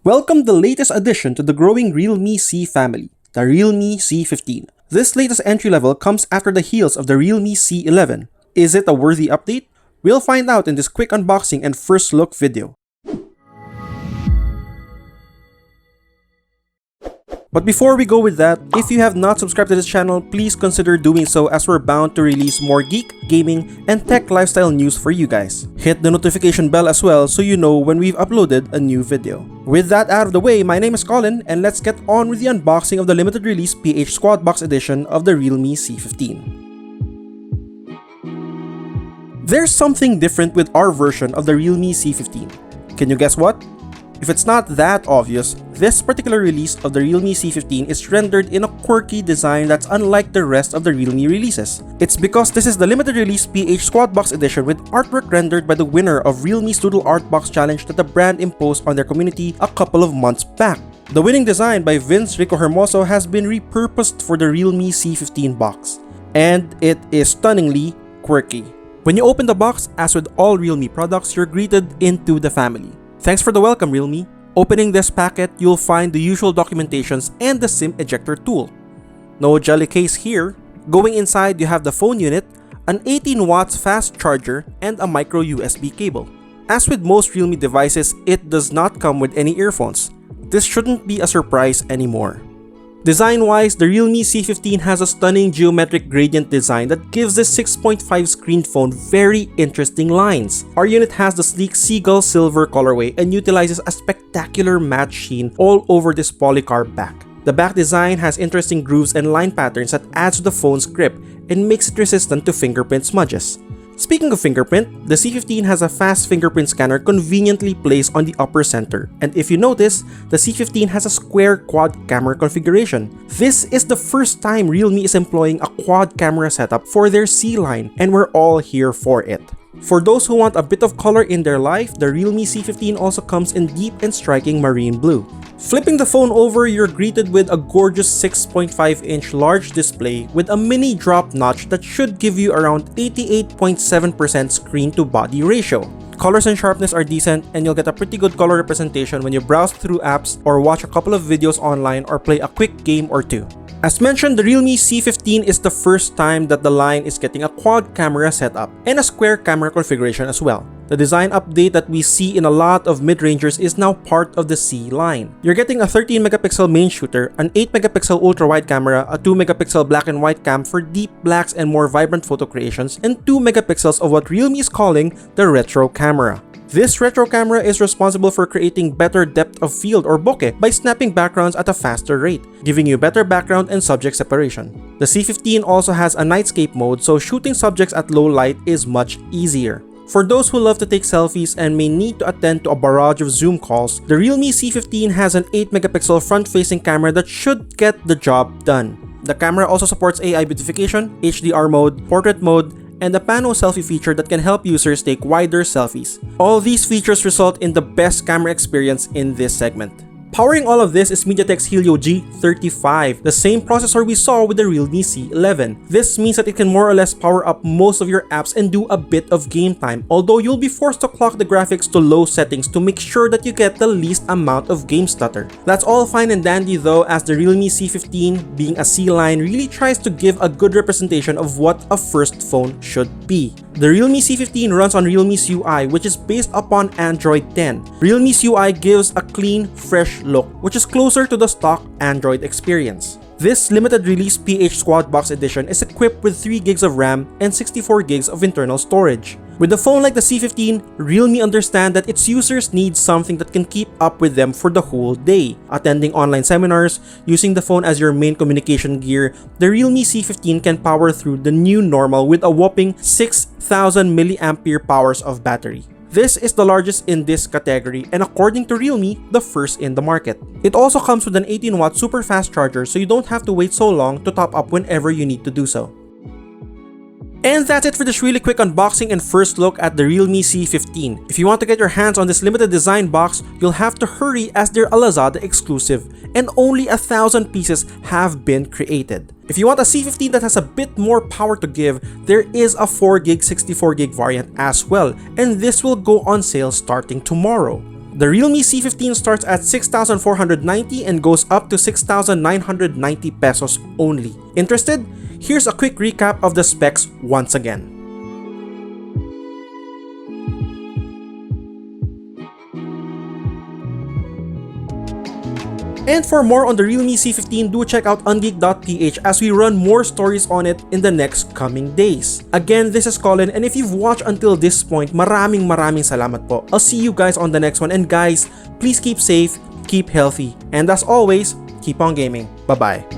Welcome the latest addition to the growing Realme C family, the Realme C15. This latest entry level comes after the heels of the Realme C11. Is it a worthy update? We'll find out in this quick unboxing and first look video. But before we go with that, if you have not subscribed to this channel, please consider doing so as we're bound to release more geek, gaming, and tech lifestyle news for you guys. Hit the notification bell as well so you know when we've uploaded a new video. With that out of the way, my name is Colin and let's get on with the unboxing of the limited release PH Squad Box edition of the Realme C15. There's something different with our version of the Realme C15. Can you guess what? If it's not that obvious, this particular release of the Realme C15 is rendered in a quirky design that's unlike the rest of the Realme releases. It's because this is the limited release PH Squad Box edition with artwork rendered by the winner of Realme's Doodle Art Box Challenge that the brand imposed on their community a couple of months back. The winning design by Vince Rico Hermoso has been repurposed for the Realme C15 box, and it is stunningly quirky. When you open the box, as with all Realme products, you're greeted into the family. Thanks for the welcome, Realme. Opening this packet, you'll find the usual documentations and the SIM ejector tool. No jelly case here. Going inside, you have the phone unit, an 18 watts fast charger, and a micro USB cable. As with most Realme devices, it does not come with any earphones. This shouldn't be a surprise anymore. Design-wise, the Realme C15 has a stunning geometric gradient design that gives this 6.5 screen phone very interesting lines. Our unit has the sleek seagull silver colorway and utilizes a spectacular matte sheen all over this polycarb back. The back design has interesting grooves and line patterns that adds to the phone's grip and makes it resistant to fingerprint smudges. Speaking of fingerprint, the C15 has a fast fingerprint scanner conveniently placed on the upper center. And if you notice, the C15 has a square quad camera configuration. This is the first time Realme is employing a quad camera setup for their C line, and we're all here for it. For those who want a bit of color in their life, the Realme C15 also comes in deep and striking marine blue. Flipping the phone over, you're greeted with a gorgeous 6.5-inch large display with a mini drop notch that should give you around 88.7% screen-to-body ratio. Colors and sharpness are decent, and you'll get a pretty good color representation when you browse through apps or watch a couple of videos online or play a quick game or two. As mentioned, the Realme C15 is the first time that the line is getting a quad camera setup and a square camera configuration as well. The design update that we see in a lot of mid-rangers is now part of the C line. You're getting a 13-megapixel main shooter, an 8-megapixel ultra-wide camera, a 2-megapixel black and white cam for deep blacks and more vibrant photo creations, and 2 megapixels of what Realme is calling the retro camera. This retro camera is responsible for creating better depth of field or bokeh by snapping backgrounds at a faster rate, giving you better background and subject separation. The C15 also has a nightscape mode, so shooting subjects at low light is much easier. For those who love to take selfies and may need to attend to a barrage of Zoom calls, the Realme C15 has an 8-megapixel front-facing camera that should get the job done. The camera also supports AI beautification, HDR mode, portrait mode, and a pano selfie feature that can help users take wider selfies. All these features result in the best camera experience in this segment. Powering all of this is MediaTek's Helio G35, the same processor we saw with the Realme C11. This means that it can more or less power up most of your apps and do a bit of game time, although you'll be forced to clock the graphics to low settings to make sure that you get the least amount of game stutter. That's all fine and dandy though, as the Realme C15, being a C line, really tries to give a good representation of what a first phone should be. The Realme C15 runs on Realme's UI, which is based upon Android 10. Realme's UI gives a clean, fresh look, which is closer to the stock Android experience. This limited release PH Squad Box edition is equipped with 3 gigs of RAM and 64 gigs of internal storage. With a phone like the C15, Realme understand that its users need something that can keep up with them for the whole day. Attending online seminars, using the phone as your main communication gear, the Realme C15 can power through the new normal with a whopping 6,000 mAh hours of battery. This is the largest in this category and according to Realme, the first in the market. It also comes with an 18-watt super fast charger, so you don't have to wait so long to top up whenever you need to do so. And that's it for this really quick unboxing and first look at the Realme C15. If you want to get your hands on this limited design box, you'll have to hurry as they're a Lazada exclusive, and only 1,000 pieces have been created. If you want a C15 that has a bit more power to give, there is a 4GB 64GB variant as well, and this will go on sale starting tomorrow. The realme C15 starts at 6,490 and goes up to 6,990 pesos only. Interested? Here's a quick recap of the specs once again. And for more on the realme C15, do check out ungeek.ph as we run more stories on it in the next coming days. Again, this is Colin, and if you've watched until this point, maraming salamat po. I'll see you guys on the next one, and guys, please keep safe, keep healthy, and as always, keep on gaming. Bye-bye.